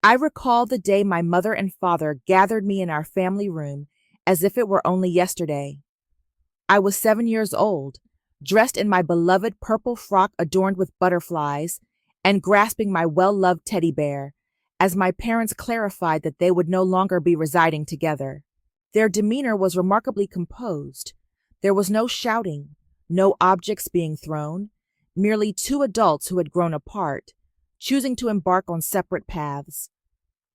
I recall the day my mother and father gathered me in our family room as if it were only yesterday. I was 7 years old, dressed in my beloved purple frock adorned with butterflies, and grasping my well-loved teddy bear, as my parents clarified that they would no longer be residing together. Their demeanor was remarkably composed. There was no shouting, no objects being thrown, merely two adults who had grown apart, choosing to embark on separate paths.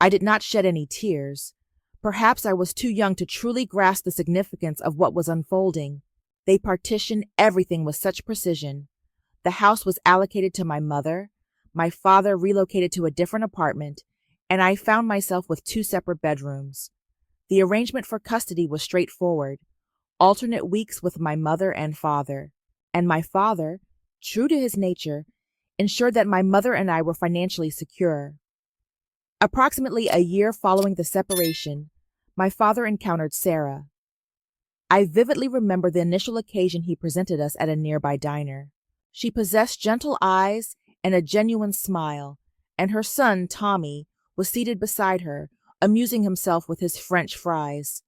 I did not shed any tears. Perhaps I was too young to truly grasp the significance of what was unfolding. They partitioned everything with such precision. The house was allocated to my mother, my father relocated to a different apartment, and I found myself with two separate bedrooms. The arrangement for custody was straightforward, alternate weeks with my mother and father, and my father, true to his nature, ensured that my mother and I were financially secure. Approximately a year following the separation, my father encountered Sarah. I vividly remember the initial occasion he presented us at a nearby diner. She possessed gentle eyes and a genuine smile, and her son, Tommy, was seated beside her, amusing himself with his French fries.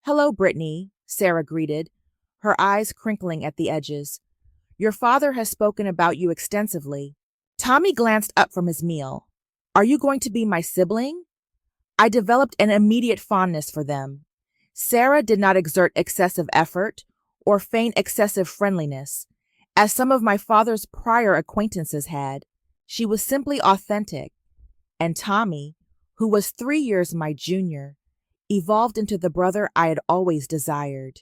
"Hello, Britney," Sarah greeted, her eyes crinkling at the edges. "Your father has spoken about you extensively." Tommy glanced up from his meal. "Are you going to be my sibling?" I developed an immediate fondness for them. Sarah did not exert excessive effort or feign excessive friendliness, as some of my father's prior acquaintances had. She was simply authentic, and Tommy, who was 3 years my junior, evolved into the brother I had always desired.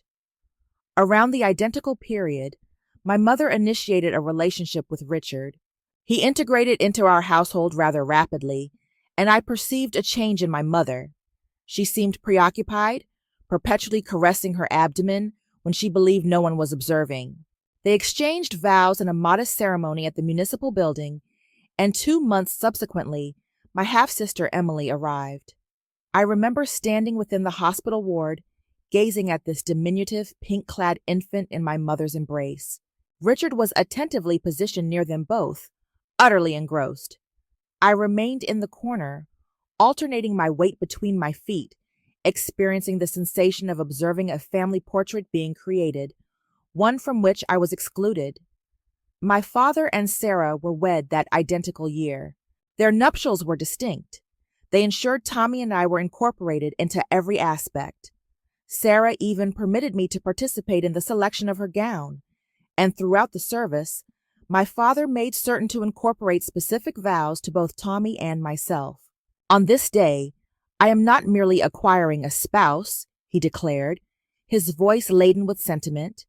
Around the identical period, my mother initiated a relationship with Richard. He integrated into our household rather rapidly, and I perceived a change in my mother. She seemed preoccupied, perpetually caressing her abdomen when she believed no one was observing. They exchanged vows in a modest ceremony at the municipal building, and 2 months subsequently, my half-sister Emily arrived. I remember standing within the hospital ward, gazing at this diminutive, pink-clad infant in my mother's embrace. Richard was attentively positioned near them both, utterly engrossed. I remained in the corner, alternating my weight between my feet, experiencing the sensation of observing a family portrait being created, one from which I was excluded. My father and Sarah were wed that identical year. Their nuptials were distinct. They ensured Tommy and I were incorporated into every aspect. Sarah even permitted me to participate in the selection of her gown, and throughout the service, my father made certain to incorporate specific vows to both Tommy and myself. "On this day, I am not merely acquiring a spouse," he declared, his voice laden with sentiment.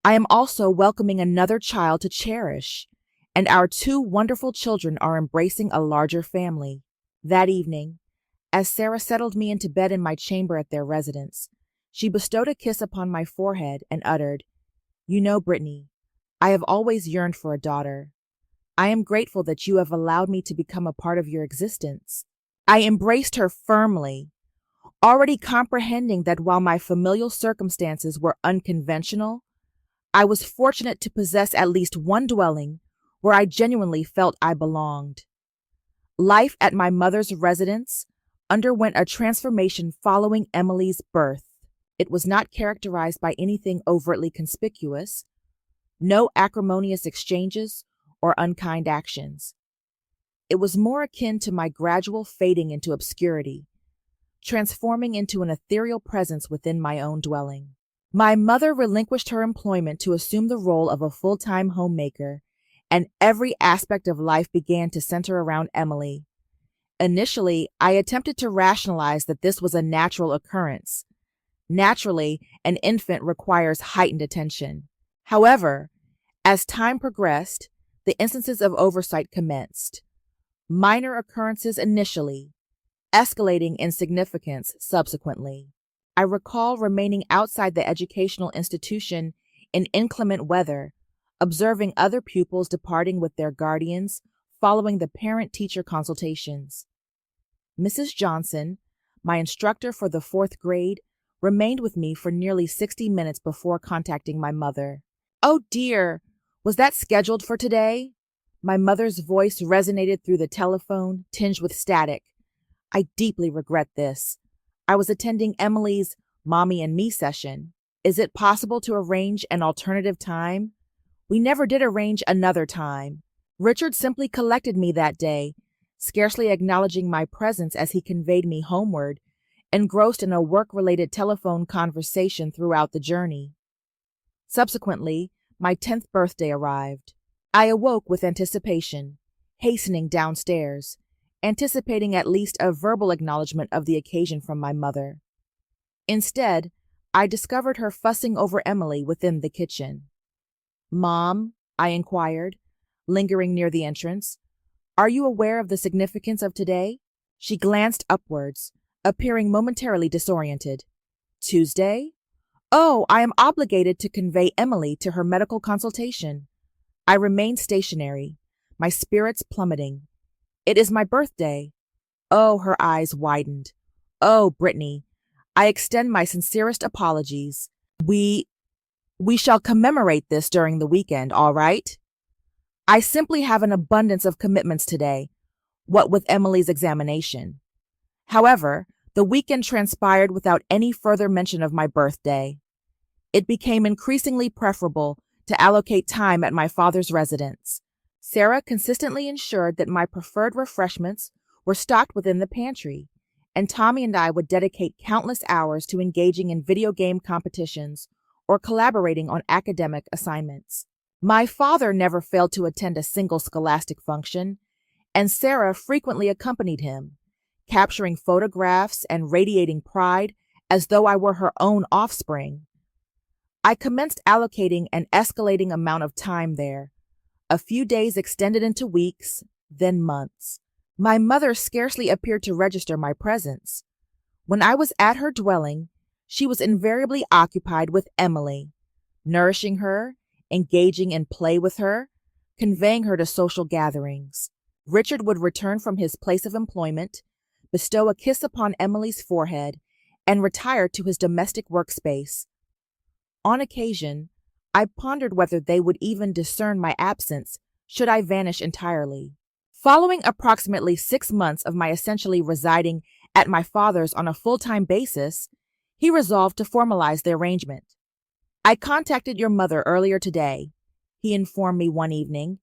"I am also welcoming another child to cherish, and our two wonderful children are embracing a larger family." That evening, as Sarah settled me into bed in my chamber at their residence, she bestowed a kiss upon my forehead and uttered, "You know, Britney, I have always yearned for a daughter. I am grateful that you have allowed me to become a part of your existence." I embraced her firmly, already comprehending that while my familial circumstances were unconventional, I was fortunate to possess at least one dwelling where I genuinely felt I belonged. Life at my mother's residence underwent a transformation following Emily's birth. It was not characterized by anything overtly conspicuous, no acrimonious exchanges or unkind actions. It was more akin to my gradual fading into obscurity, transforming into an ethereal presence within my own dwelling. My mother relinquished her employment to assume the role of a full-time homemaker, and every aspect of life began to center around Emily. Initially, I attempted to rationalize that this was a natural occurrence. Naturally, an infant requires heightened attention. However, as time progressed, the instances of oversight commenced. Minor occurrences initially, escalating in significance subsequently. I recall remaining outside the educational institution in inclement weather, observing other pupils departing with their guardians following the parent-teacher consultations. Mrs. Johnson, my instructor for the 4th grade, remained with me for nearly 60 minutes before contacting my mother. "Oh dear, was that scheduled for today?" My mother's voice resonated through the telephone, tinged with static. I deeply regret this. I was attending Emily's Mommy and Me session. Is it possible to arrange an alternative time? We never did arrange another time. Richard simply collected me that day, scarcely acknowledging my presence as he conveyed me homeward, engrossed in a work-related telephone conversation throughout the journey. Subsequently, my 10th birthday arrived. I awoke with anticipation, hastening downstairs, anticipating at least a verbal acknowledgement of the occasion from my mother. Instead, I discovered her fussing over Emily within the kitchen. "Mom," I inquired, lingering near the entrance, "are you aware of the significance of today?" She glanced upwards, appearing momentarily disoriented. "Tuesday? Oh, I am obligated to convey Emily to her medical consultation." I remained stationary, my spirits plummeting. "It is my birthday." Oh, her eyes widened. "Oh, Britney, I extend my sincerest apologies. We shall commemorate this during the weekend, all right? I simply have an abundance of commitments today, what with Emily's examination. However, the weekend transpired without any further mention of my birthday. It became increasingly preferable to allocate time at my father's residence. Sarah consistently ensured that my preferred refreshments were stocked within the pantry, and Tommy and I would dedicate countless hours to engaging in video game competitions or collaborating on academic assignments. My father never failed to attend a single scholastic function, and Sarah frequently accompanied him, capturing photographs and radiating pride as though I were her own offspring. I commenced allocating an escalating amount of time there. A few days extended into weeks, then months. My mother scarcely appeared to register my presence. When I was at her dwelling, she was invariably occupied with Emily, nourishing her, engaging in play with her, conveying her to social gatherings. Richard would return from his place of employment, bestow a kiss upon Emily's forehead, and retire to his domestic workspace. On occasion, I pondered whether they would even discern my absence should I vanish entirely. Following approximately 6 months of my essentially residing at my father's on a full-time basis, he resolved to formalize the arrangement. "I contacted your mother earlier today," he informed me one evening.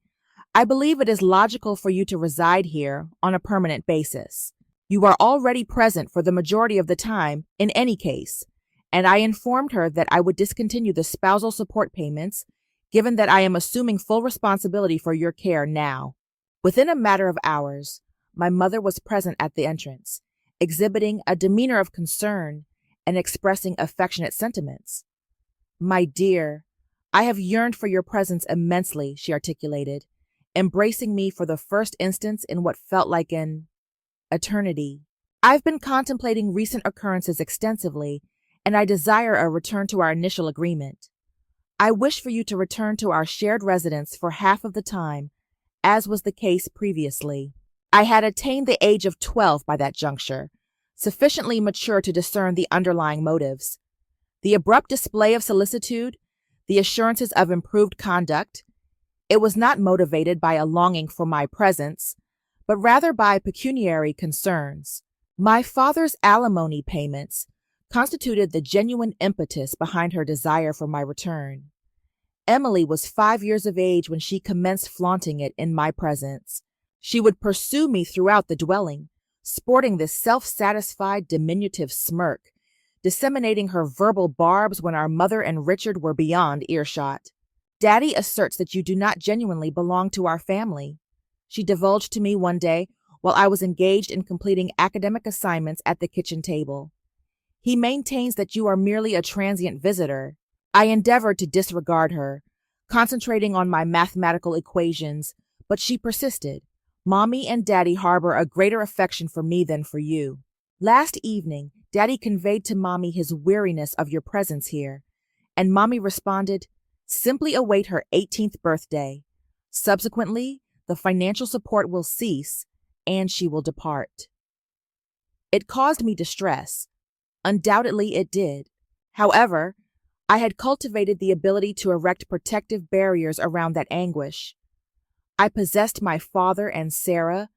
"I believe it is logical for you to reside here on a permanent basis. You are already present for the majority of the time in any case, and I informed her that I would discontinue the spousal support payments, given that I am assuming full responsibility for your care now." Within a matter of hours, my mother was present at the entrance, exhibiting a demeanor of concern and expressing affectionate sentiments. "My dear, I have yearned for your presence immensely," she articulated, embracing me for the first instance in what felt like an eternity. "I've been contemplating recent occurrences extensively, and I desire a return to our initial agreement. I wish for you to return to our shared residence for half of the time, as was the case previously." I had attained the age of 12 by that juncture, sufficiently mature to discern the underlying motives. The abrupt display of solicitude, the assurances of improved conduct, it was not motivated by a longing for my presence, but rather by pecuniary concerns. My father's alimony payments constituted the genuine impetus behind her desire for my return. Emily was 5 years of age when she commenced flaunting it in my presence. She would pursue me throughout the dwelling, sporting this self-satisfied, diminutive smirk, disseminating her verbal barbs when our mother and Richard were beyond earshot. "Daddy asserts that you do not genuinely belong to our family," she divulged to me one day while I was engaged in completing academic assignments at the kitchen table. "He maintains that you are merely a transient visitor." I endeavored to disregard her, concentrating on my mathematical equations, but she persisted. "Mommy and Daddy harbor a greater affection for me than for you. Last evening, Daddy conveyed to Mommy his weariness of your presence here, and Mommy responded, 'Simply await her 18th birthday. Subsequently, the financial support will cease, and she will depart.' It caused me distress. Undoubtedly it did. However, I had cultivated the ability to erect protective barriers around that anguish. I possessed my father and Sarah,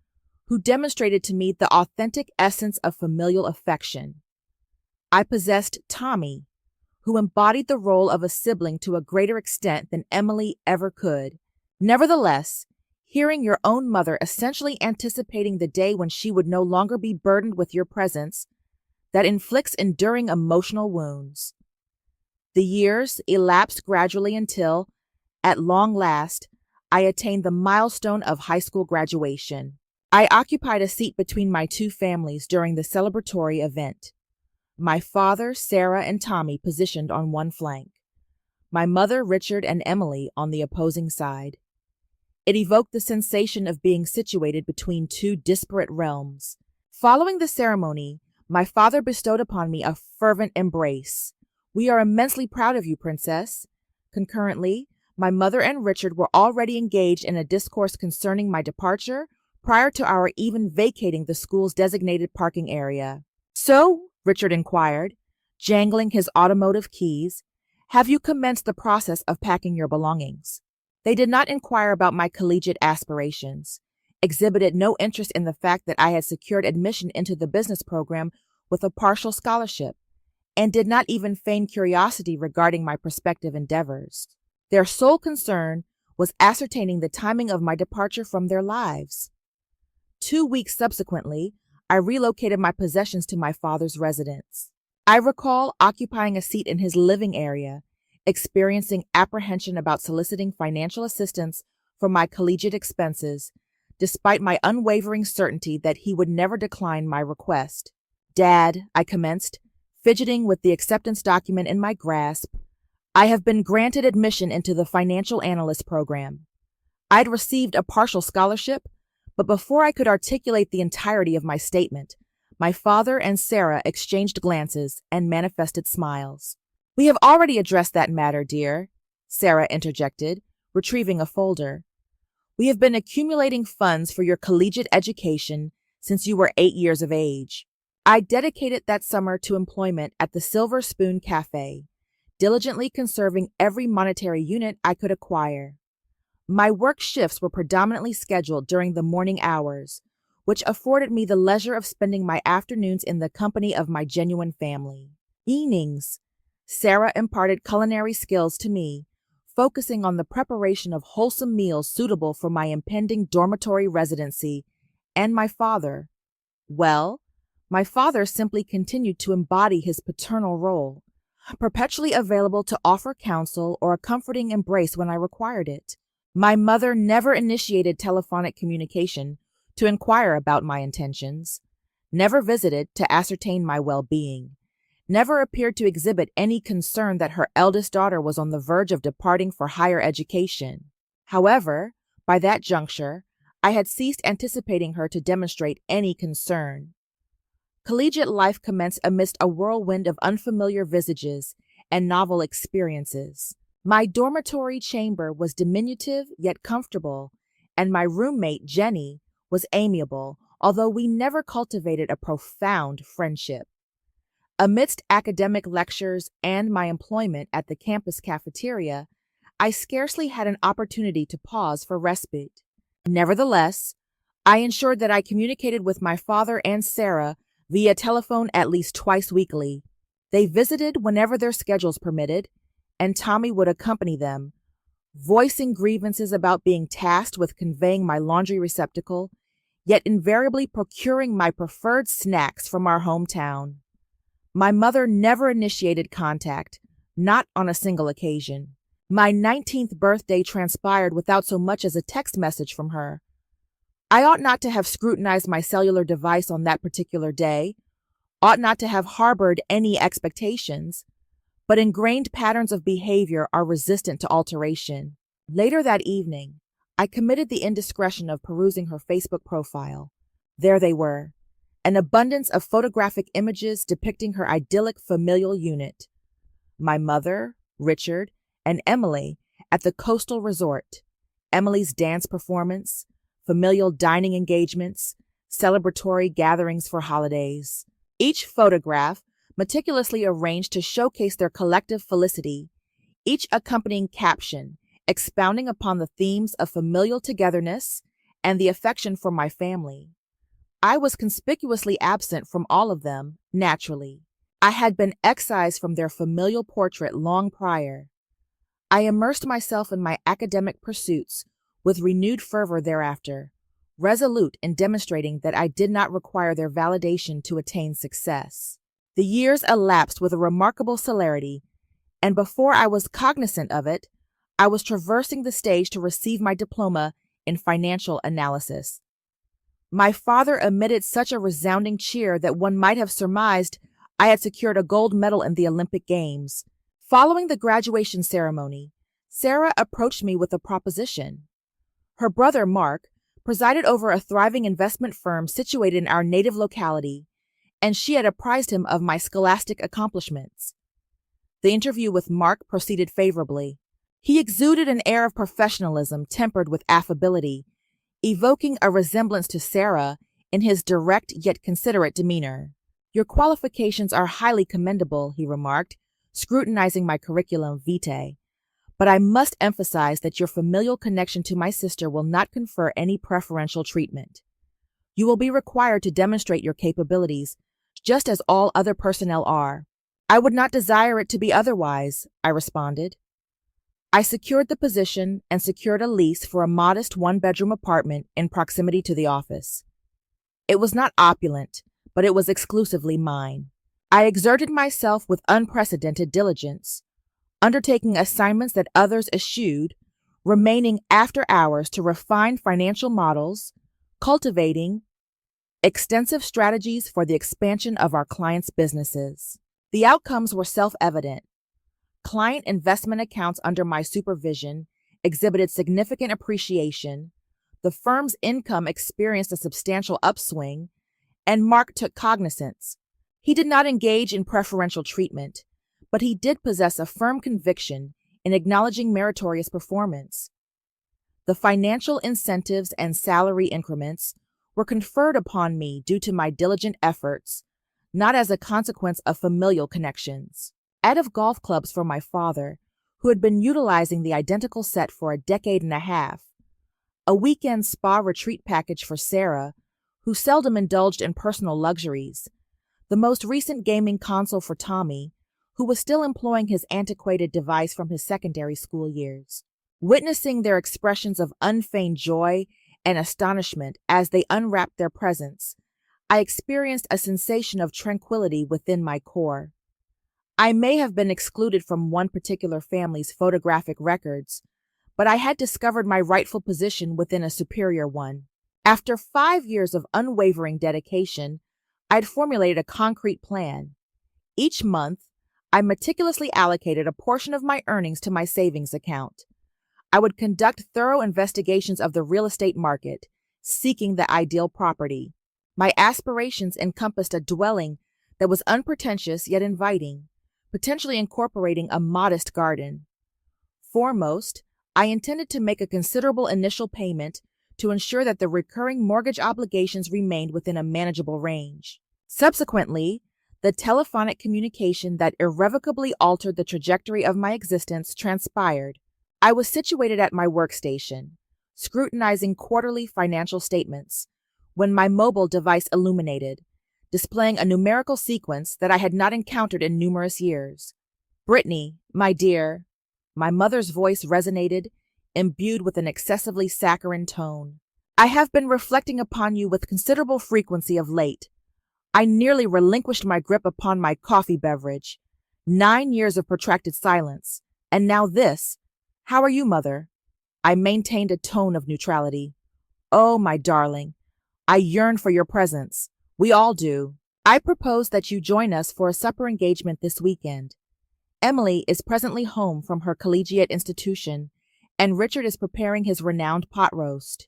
who demonstrated to me the authentic essence of familial affection. I possessed Tommy, who embodied the role of a sibling to a greater extent than Emily ever could. Nevertheless, hearing your own mother essentially anticipating the day when she would no longer be burdened with your presence, that inflicts enduring emotional wounds. The years elapsed gradually until, at long last, I attained the milestone of high school graduation. I occupied a seat between my two families during the celebratory event. My father, Sarah, and Tommy positioned on one flank. My mother, Richard, and Emily on the opposing side. It evoked the sensation of being situated between two disparate realms. Following the ceremony, my father bestowed upon me a fervent embrace. "We are immensely proud of you, Princess." Concurrently, my mother and Richard were already engaged in a discourse concerning my departure prior to our even vacating the school's designated parking area. "So," Richard inquired, jangling his automotive keys, "have you commenced the process of packing your belongings?" They did not inquire about my collegiate aspirations, exhibited no interest in the fact that I had secured admission into the business program with a partial scholarship, and did not even feign curiosity regarding my prospective endeavors. Their sole concern was ascertaining the timing of my departure from their lives. 2 weeks subsequently, I relocated my possessions to my father's residence. I recall occupying a seat in his living area, experiencing apprehension about soliciting financial assistance for my collegiate expenses, despite my unwavering certainty that he would never decline my request. "Dad," I commenced, fidgeting with the acceptance document in my grasp, "I have been granted admission into the financial analyst program." I'd received a partial scholarship, but before I could articulate the entirety of my statement, my father and Sarah exchanged glances and manifested smiles. "We have already addressed that matter, dear," Sarah interjected, retrieving a folder. "We have been accumulating funds for your collegiate education since you were 8 years of age." I dedicated that summer to employment at the Silver Spoon Cafe, diligently conserving every monetary unit I could acquire. My work shifts were predominantly scheduled during the morning hours, which afforded me the leisure of spending my afternoons in the company of my genuine family. Evenings, Sarah imparted culinary skills to me, focusing on the preparation of wholesome meals suitable for my impending dormitory residency, and my father, well, my father simply continued to embody his paternal role, perpetually available to offer counsel or a comforting embrace when I required it. My mother never initiated telephonic communication to inquire about my intentions, never visited to ascertain my well-being, never appeared to exhibit any concern that her eldest daughter was on the verge of departing for higher education. However, by that juncture, I had ceased anticipating her to demonstrate any concern. Collegiate life commenced amidst a whirlwind of unfamiliar visages and novel experiences. My dormitory chamber was diminutive yet comfortable, and my roommate, Jenny, was amiable, although we never cultivated a profound friendship. Amidst academic lectures and my employment at the campus cafeteria, I scarcely had an opportunity to pause for respite. Nevertheless, I ensured that I communicated with my father and Sarah via telephone at least twice weekly. They visited whenever their schedules permitted, and Tommy would accompany them, voicing grievances about being tasked with conveying my laundry receptacle, yet invariably procuring my preferred snacks from our hometown. My mother never initiated contact, not on a single occasion. My 19th birthday transpired without so much as a text message from her. I ought not to have scrutinized my cellular device on that particular day, ought not to have harbored any expectations, but ingrained patterns of behavior are resistant to alteration. Later that evening, I committed the indiscretion of perusing her Facebook profile. There they were, an abundance of photographic images depicting her idyllic familial unit. My mother, Richard, and Emily at the coastal resort, Emily's dance performance, familial dining engagements, celebratory gatherings for holidays. Each photograph meticulously arranged to showcase their collective felicity, each accompanying caption expounding upon the themes of familial togetherness and the affection for my family. I was conspicuously absent from all of them, naturally. I had been excised from their familial portrait long prior. I immersed myself in my academic pursuits with renewed fervor thereafter, resolute in demonstrating that I did not require their validation to attain success. The years elapsed with a remarkable celerity, and before I was cognizant of it, I was traversing the stage to receive my diploma in financial analysis. My father emitted such a resounding cheer that one might have surmised I had secured a gold medal in the Olympic Games. Following the graduation ceremony, Sarah approached me with a proposition. Her brother, Mark, presided over a thriving investment firm situated in our native locality, and she had apprised him of my scholastic accomplishments. The interview with Mark proceeded favorably. He exuded an air of professionalism tempered with affability, evoking a resemblance to Sarah in his direct yet considerate demeanor. "Your qualifications are highly commendable," he remarked, scrutinizing my curriculum vitae, "but I must emphasize that your familial connection to my sister will not confer any preferential treatment. You will be required to demonstrate your capabilities, just as all other personnel are." "I would not desire it to be otherwise," I responded. I secured the position and secured a lease for a modest one-bedroom apartment in proximity to the office. It was not opulent, but it was exclusively mine. I exerted myself with unprecedented diligence, undertaking assignments that others eschewed, remaining after hours to refine financial models, cultivating extensive strategies for the expansion of our clients' businesses. The outcomes were self-evident. Client investment accounts under my supervision exhibited significant appreciation, the firm's income experienced a substantial upswing, and Mark took cognizance. He did not engage in preferential treatment, but he did possess a firm conviction in acknowledging meritorious performance. The financial incentives and salary increments were conferred upon me due to my diligent efforts, not as a consequence of familial connections. Out of golf clubs for my father, who had been utilizing the identical set for a decade and a half, a weekend spa retreat package for Sarah, who seldom indulged in personal luxuries, the most recent gaming console for Tommy, who was still employing his antiquated device from his secondary school years. Witnessing their expressions of unfeigned joy and astonishment as they unwrapped their presents, I experienced a sensation of tranquility within my core. I may have been excluded from one particular family's photographic records, but I had discovered my rightful position within a superior one. After 5 years of unwavering dedication, I had formulated a concrete plan. Each month, I meticulously allocated a portion of my earnings to my savings account. I would conduct thorough investigations of the real estate market, seeking the ideal property. My aspirations encompassed a dwelling that was unpretentious yet inviting, potentially incorporating a modest garden. Foremost, I intended to make a considerable initial payment to ensure that the recurring mortgage obligations remained within a manageable range. Subsequently, the telephonic communication that irrevocably altered the trajectory of my existence transpired. I was situated at my workstation, scrutinizing quarterly financial statements, when my mobile device illuminated, displaying a numerical sequence that I had not encountered in numerous years. "Britney, my dear," my mother's voice resonated, imbued with an excessively saccharine tone. "I have been reflecting upon you with considerable frequency of late. I nearly relinquished my grip upon my coffee beverage. 9 years of protracted silence, and now this. How are you, mother?" I maintained a tone of neutrality. "Oh, my darling, I yearn for your presence. We all do. I propose that you join us for a supper engagement this weekend. Emily is presently home from her collegiate institution, and Richard is preparing his renowned pot roast."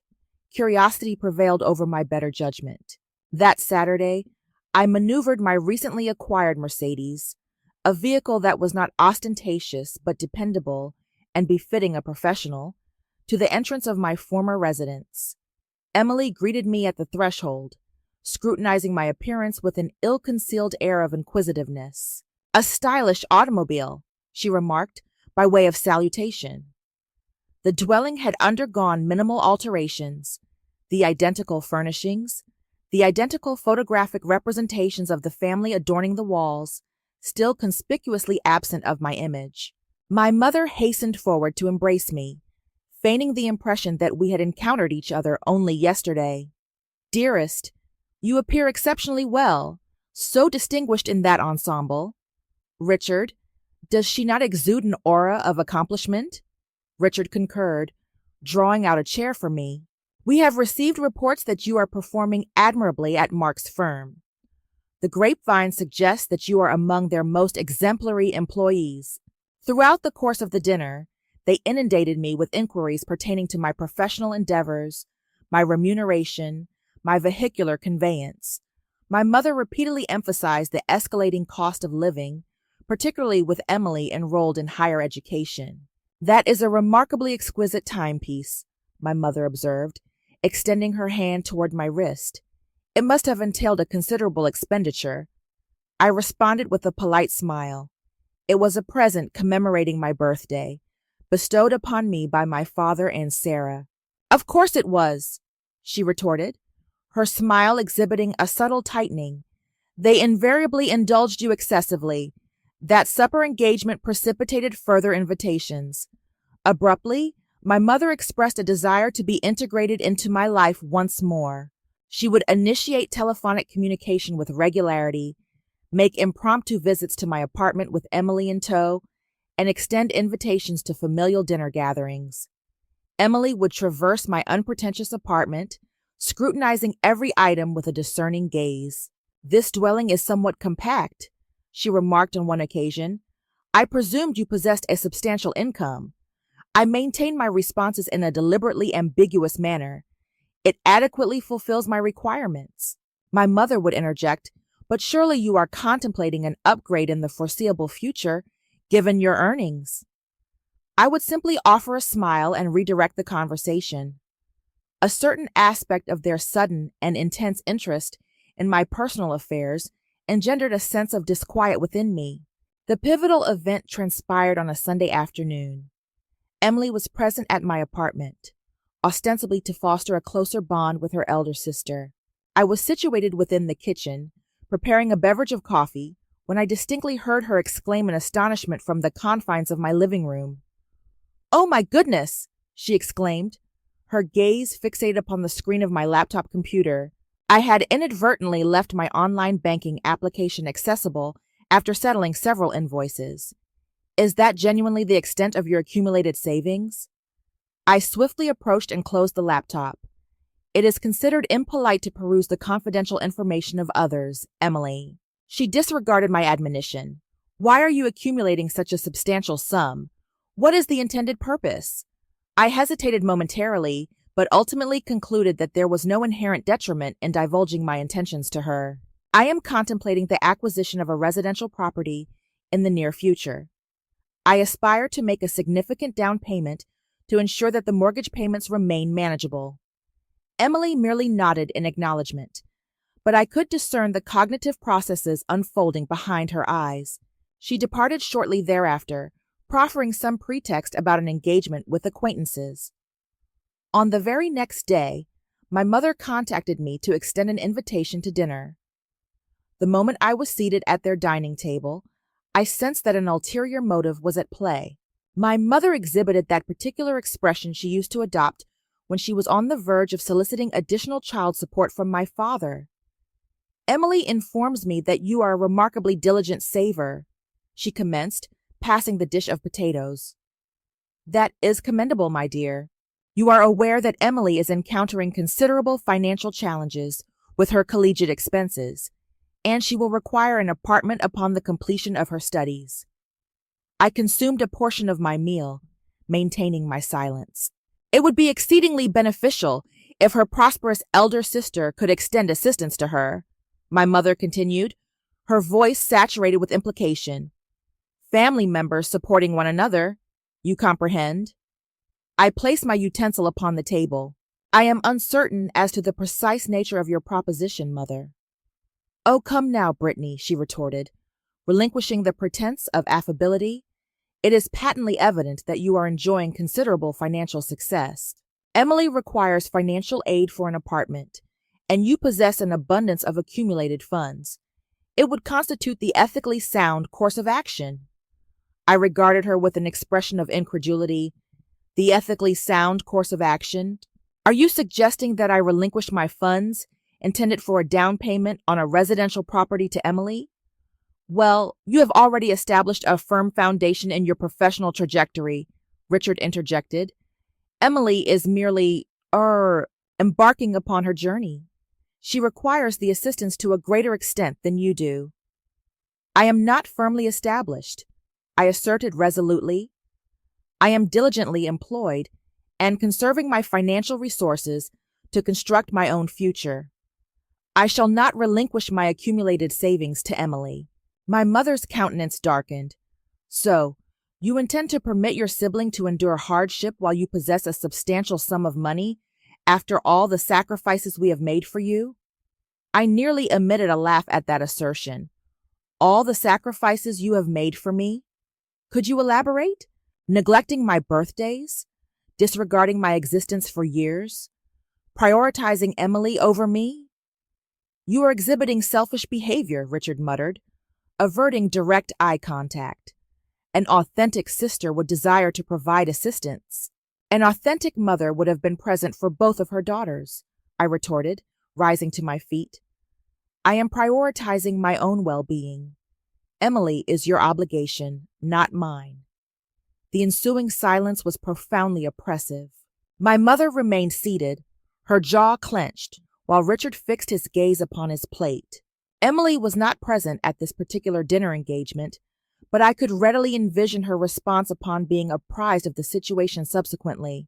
Curiosity prevailed over my better judgment. That Saturday, I maneuvered my recently acquired Mercedes, a vehicle that was not ostentatious but dependable and befitting a professional, to the entrance of my former residence. Emily greeted me at the threshold, scrutinizing my appearance with an ill-concealed air of inquisitiveness. "A stylish automobile," she remarked by way of salutation. The dwelling had undergone minimal alterations, the identical furnishings, the identical photographic representations of the family adorning the walls, still conspicuously absent of my image. My mother hastened forward to embrace me, feigning the impression that we had encountered each other only yesterday. "Dearest, you appear exceptionally well, so distinguished in that ensemble. Richard, does she not exude an aura of accomplishment?" Richard concurred, drawing out a chair for me. "We have received reports that you are performing admirably at Mark's firm. The grapevine suggests that you are among their most exemplary employees." Throughout the course of the dinner, they inundated me with inquiries pertaining to my professional endeavors, my remuneration, my vehicular conveyance. My mother repeatedly emphasized the escalating cost of living, particularly with Emily enrolled in higher education. "That is a remarkably exquisite timepiece," my mother observed, extending her hand toward my wrist. "It must have entailed a considerable expenditure." I responded with a polite smile. It was a present commemorating my birthday, bestowed upon me by my father and Sarah. "Of course it was," she retorted, her smile exhibiting a subtle tightening. "They invariably indulged you excessively. That supper engagement precipitated further invitations." Abruptly, my mother expressed a desire to be integrated into my life once more. She would initiate telephonic communication with regularity, make impromptu visits to my apartment with Emily in tow, and extend invitations to familial dinner gatherings. Emily would traverse my unpretentious apartment, scrutinizing every item with a discerning gaze. "This dwelling is somewhat compact," she remarked on one occasion. "I presumed you possessed a substantial income." I maintain my responses in a deliberately ambiguous manner. "It adequately fulfills my requirements." My mother would interject, "But surely you are contemplating an upgrade in the foreseeable future, given your earnings." I would simply offer a smile and redirect the conversation. A certain aspect of their sudden and intense interest in my personal affairs engendered a sense of disquiet within me. The pivotal event transpired on a Sunday afternoon. Emily was present at my apartment, ostensibly to foster a closer bond with her elder sister. I was situated within the kitchen, preparing a beverage of coffee, when I distinctly heard her exclaim in astonishment from the confines of my living room. "Oh my goodness!" she exclaimed, her gaze fixated upon the screen of my laptop computer. I had inadvertently left my online banking application accessible after settling several invoices. "Is that genuinely the extent of your accumulated savings?" I swiftly approached and closed the laptop. "It is considered impolite to peruse the confidential information of others, Emily." She disregarded my admonition. "Why are you accumulating such a substantial sum? What is the intended purpose?" I hesitated momentarily, but ultimately concluded that there was no inherent detriment in divulging my intentions to her. "I am contemplating the acquisition of a residential property in the near future. I aspire to make a significant down payment to ensure that the mortgage payments remain manageable." Emily merely nodded in acknowledgement, but I could discern the cognitive processes unfolding behind her eyes. She departed shortly thereafter, proffering some pretext about an engagement with acquaintances. On the very next day, my mother contacted me to extend an invitation to dinner. The moment I was seated at their dining table, I sensed that an ulterior motive was at play. My mother exhibited that particular expression she used to adopt when she was on the verge of soliciting additional child support from my father. "Emily informs me that you are a remarkably diligent saver," she commenced, passing the dish of potatoes. "That is commendable, my dear. You are aware that Emily is encountering considerable financial challenges with her collegiate expenses, and she will require an apartment upon the completion of her studies." I consumed a portion of my meal, maintaining my silence. "It would be exceedingly beneficial if her prosperous elder sister could extend assistance to her," my mother continued, her voice saturated with implication. "Family members supporting one another, you comprehend." I placed my utensil upon the table. "I am uncertain as to the precise nature of your proposition, mother." "Oh, come now, Britney," she retorted, relinquishing the pretense of affability. "It is patently evident that you are enjoying considerable financial success. Emily requires financial aid for an apartment, and you possess an abundance of accumulated funds. It would constitute the ethically sound course of action. I regarded her with an expression of incredulity. The ethically sound course of action? Are you suggesting that I relinquish my funds, intended for a down payment on a residential property, to Emily? Well, you have already established a firm foundation in your professional trajectory, Richard interjected. Emily is merely, embarking upon her journey. She requires the assistance to a greater extent than you do. I am not firmly established, I asserted resolutely. I am diligently employed and conserving my financial resources to construct my own future. I shall not relinquish my accumulated savings to Emily. My mother's countenance darkened. So, you intend to permit your sibling to endure hardship while you possess a substantial sum of money after all the sacrifices we have made for you? I nearly emitted a laugh at that assertion. All the sacrifices you have made for me? Could you elaborate? Neglecting my birthdays? Disregarding my existence for years? Prioritizing Emily over me? You are exhibiting selfish behavior, Richard muttered, averting direct eye contact. An authentic sister would desire to provide assistance. An authentic mother would have been present for both of her daughters, I retorted, rising to my feet. I am prioritizing my own well-being. Emily is your obligation, not mine. The ensuing silence was profoundly oppressive. My mother remained seated, her jaw clenched, while Richard fixed his gaze upon his plate. Emily was not present at this particular dinner engagement, but I could readily envision her response upon being apprised of the situation subsequently.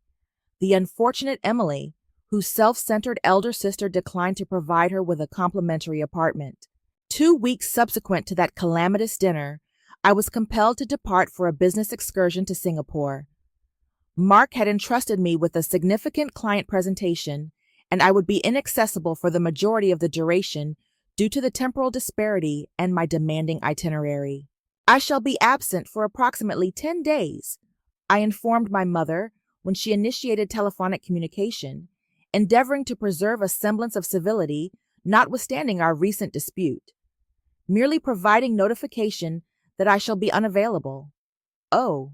The unfortunate Emily, whose self-centered elder sister declined to provide her with a complimentary apartment. 2 weeks subsequent to that calamitous dinner, I was compelled to depart for a business excursion to Singapore. Mark had entrusted me with a significant client presentation, and I would be inaccessible for the majority of the duration due to the temporal disparity and my demanding itinerary. I shall be absent for approximately 10 days, I informed my mother when she initiated telephonic communication, endeavoring to preserve a semblance of civility notwithstanding our recent dispute, merely providing notification that I shall be unavailable. Oh,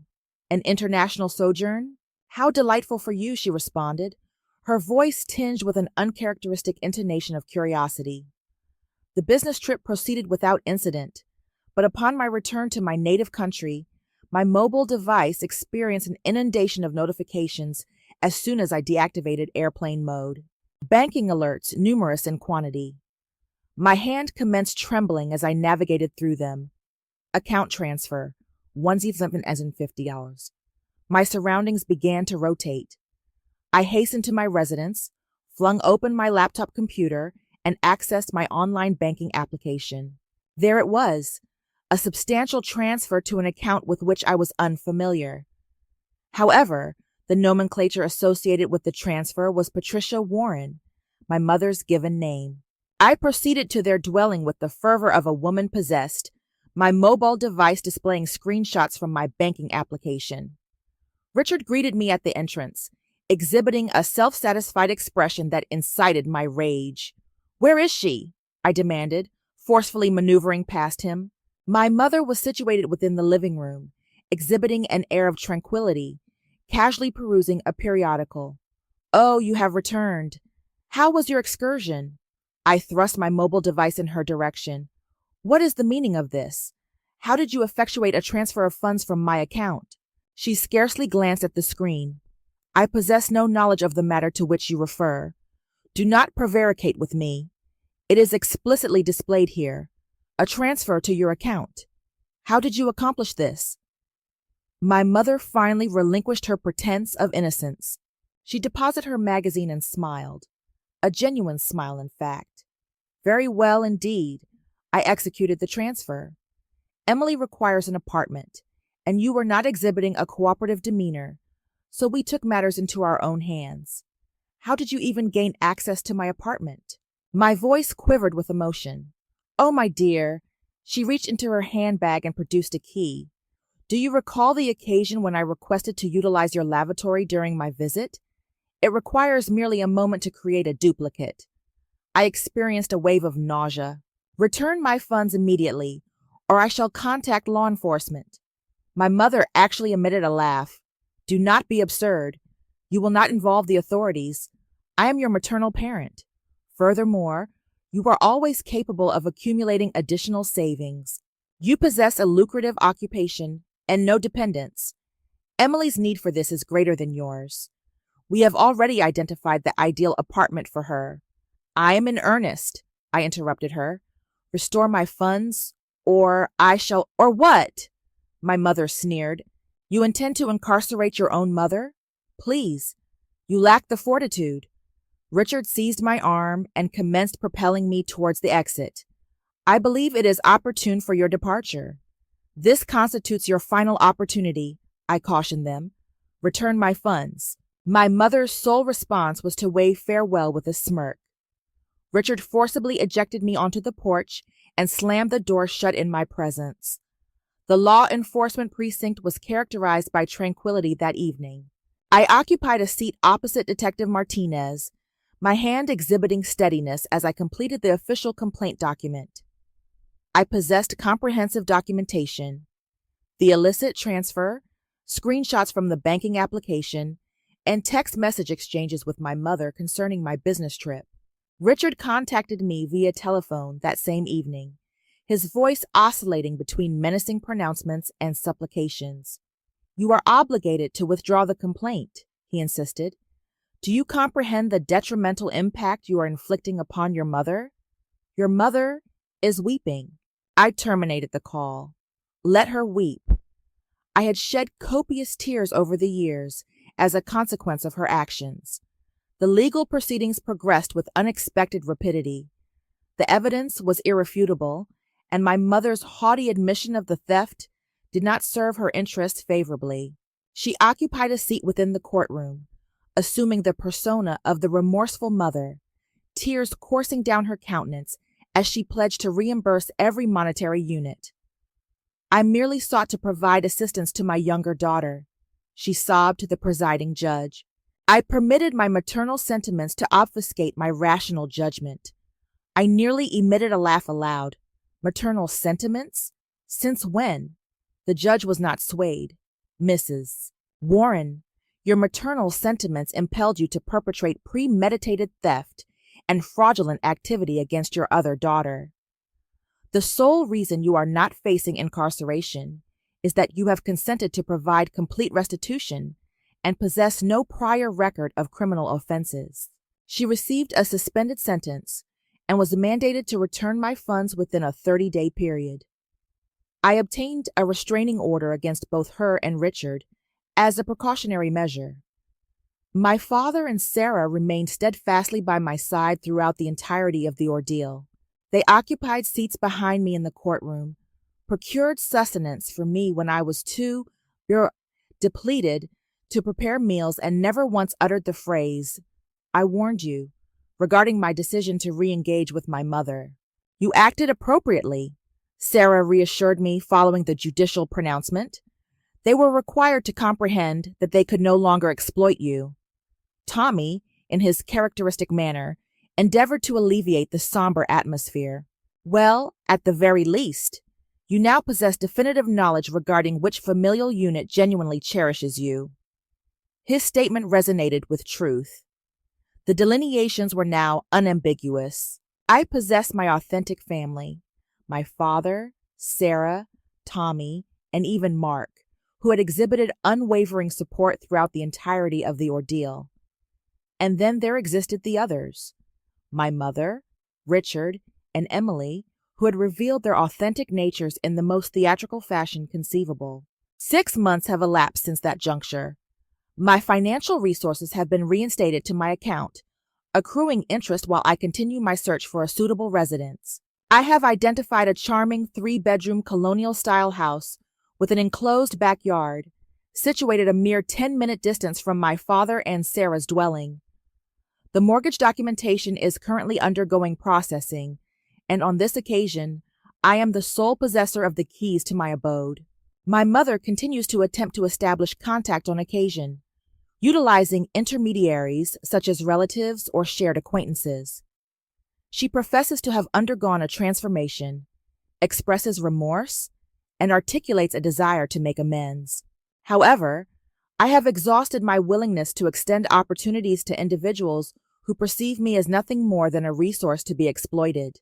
an international sojourn? How delightful for you, she responded, her voice tinged with an uncharacteristic intonation of curiosity. The business trip proceeded without incident, but upon my return to my native country, my mobile device experienced an inundation of notifications as soon as I deactivated airplane mode. Banking alerts, numerous in quantity. My hand commenced trembling as I navigated through them. Account transfer, $1 as in $50. My surroundings began to rotate. I hastened to my residence, flung open my laptop computer, and accessed my online banking application. There it was, a substantial transfer to an account with which I was unfamiliar. However, the nomenclature associated with the transfer was Patricia Warren, my mother's given name. I proceeded to their dwelling with the fervor of a woman possessed, my mobile device displaying screenshots from my banking application. Richard greeted me at the entrance, exhibiting a self-satisfied expression that incited my rage. "Where is she?" I demanded, forcefully maneuvering past him. My mother was situated within the living room, exhibiting an air of tranquility, casually perusing a periodical. "Oh, you have returned. How was your excursion?" I thrust my mobile device in her direction. "What is the meaning of this? How did you effectuate a transfer of funds from my account?" She scarcely glanced at the screen. "I possess no knowledge of the matter to which you refer. Do not prevaricate with me. It is explicitly displayed here. A transfer to your account. How did you accomplish this?" My mother finally relinquished her pretense of innocence. She deposited her magazine and smiled. A genuine smile, in fact. "Very well indeed. I executed the transfer. Emily requires an apartment, and you were not exhibiting a cooperative demeanor, so we took matters into our own hands. How did you even gain access to my apartment?" My voice quivered with emotion. "Oh, my dear." She reached into her handbag and produced a key. "Do you recall the occasion when I requested to utilize your lavatory during my visit? It requires merely a moment to create a duplicate. I experienced a wave of nausea. Return my funds immediately, or I shall contact law enforcement. My mother actually emitted a laugh. Do not be absurd. You will not involve the authorities. I am your maternal parent. Furthermore, you are always capable of accumulating additional savings. You possess a lucrative occupation and no dependents. Emily's need for this is greater than yours. We have already identified the ideal apartment for her. I am in earnest, I interrupted her. Restore my funds, or I shall— Or what? My mother sneered. You intend to incarcerate your own mother? Please, you lack the fortitude. Richard seized my arm and commenced propelling me towards the exit. I believe it is opportune for your departure. This constitutes your final opportunity, I cautioned them. Return my funds. My mother's sole response was to wave farewell with a smirk. Richard forcibly ejected me onto the porch and slammed the door shut in my presence. The law enforcement precinct was characterized by tranquility that evening. I occupied a seat opposite Detective Martinez, my hand exhibiting steadiness as I completed the official complaint document. I possessed comprehensive documentation: the illicit transfer, screenshots from the banking application, and text message exchanges with my mother concerning my business trip. Richard contacted me via telephone that same evening, his voice oscillating between menacing pronouncements and supplications. You are obligated to withdraw the complaint, he insisted. Do you comprehend the detrimental impact you are inflicting upon your mother? Your mother is weeping. I terminated the call. Let her weep. I had shed copious tears over the years as a consequence of her actions. The legal proceedings progressed with unexpected rapidity. The evidence was irrefutable, and my mother's haughty admission of the theft did not serve her interests favorably. She occupied a seat within the courtroom, assuming the persona of the remorseful mother, tears coursing down her countenance as she pledged to reimburse every monetary unit. I merely sought to provide assistance to my younger daughter, she sobbed to the presiding judge. I permitted my maternal sentiments to obfuscate my rational judgment. I nearly emitted a laugh aloud. Maternal sentiments? Since when? The judge was not swayed. Mrs. Warren, your maternal sentiments impelled you to perpetrate premeditated theft and fraudulent activity against your other daughter. The sole reason you are not facing incarceration is that you have consented to provide complete restitution and possess no prior record of criminal offenses. She received a suspended sentence and was mandated to return my funds within a 30-day period. I obtained a restraining order against both her and Richard as a precautionary measure. My father and Sarah remained steadfastly by my side throughout the entirety of the ordeal. They occupied seats behind me in the courtroom, procured sustenance for me when I was too depleted to prepare meals, and never once uttered the phrase, "I warned you," regarding my decision to re-engage with my mother. You acted appropriately, Sarah reassured me following the judicial pronouncement. They were required to comprehend that they could no longer exploit you. Tommy, in his characteristic manner, endeavored to alleviate the somber atmosphere. Well, at the very least, you now possess definitive knowledge regarding which familial unit genuinely cherishes you. His statement resonated with truth. The delineations were now unambiguous. I possess my authentic family, my father, Sarah, Tommy, and even Mark, who had exhibited unwavering support throughout the entirety of the ordeal. And then there existed the others, my mother, Richard, and Emily, who had revealed their authentic natures in the most theatrical fashion conceivable. 6 months have elapsed since that juncture. My financial resources have been reinstated to my account, accruing interest while I continue my search for a suitable residence. I have identified a charming 3-bedroom colonial-style house with an enclosed backyard, situated a mere 10-minute distance from my father and Sarah's dwelling. The mortgage documentation is currently undergoing processing, and on this occasion, I am the sole possessor of the keys to my abode. My mother continues to attempt to establish contact on occasion, utilizing intermediaries such as relatives or shared acquaintances. She professes to have undergone a transformation, expresses remorse, and articulates a desire to make amends. However, I have exhausted my willingness to extend opportunities to individuals who perceive me as nothing more than a resource to be exploited.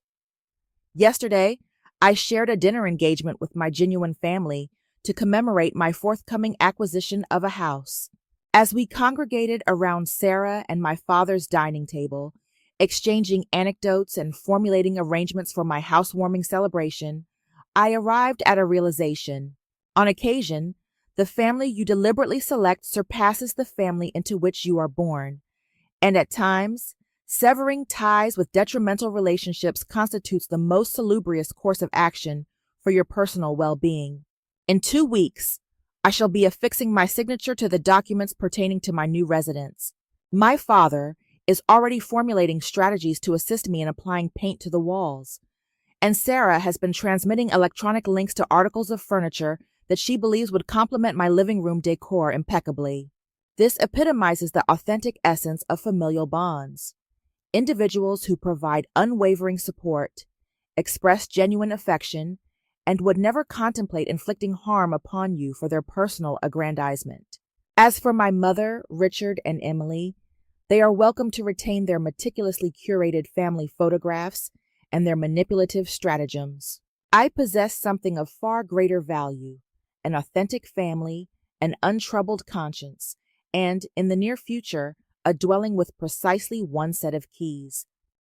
Yesterday, I shared a dinner engagement with my genuine family to commemorate my forthcoming acquisition of a house. As we congregated around Sarah and my father's dining table, exchanging anecdotes and formulating arrangements for my housewarming celebration, I arrived at a realization. On occasion, the family you deliberately select surpasses the family into which you are born, and at times, severing ties with detrimental relationships constitutes the most salubrious course of action for your personal well-being. In 2 weeks, I shall be affixing my signature to the documents pertaining to my new residence. My father is already formulating strategies to assist me in applying paint to the walls, and Sarah has been transmitting electronic links to articles of furniture that she believes would complement my living room decor impeccably. This epitomizes the authentic essence of familial bonds. Individuals who provide unwavering support, express genuine affection, and would never contemplate inflicting harm upon you for their personal aggrandizement. As for my mother, Richard, and Emily, they are welcome to retain their meticulously curated family photographs and their manipulative stratagems. I possess something of far greater value, an authentic family, an untroubled conscience, and, in the near future, a dwelling with precisely one set of keys.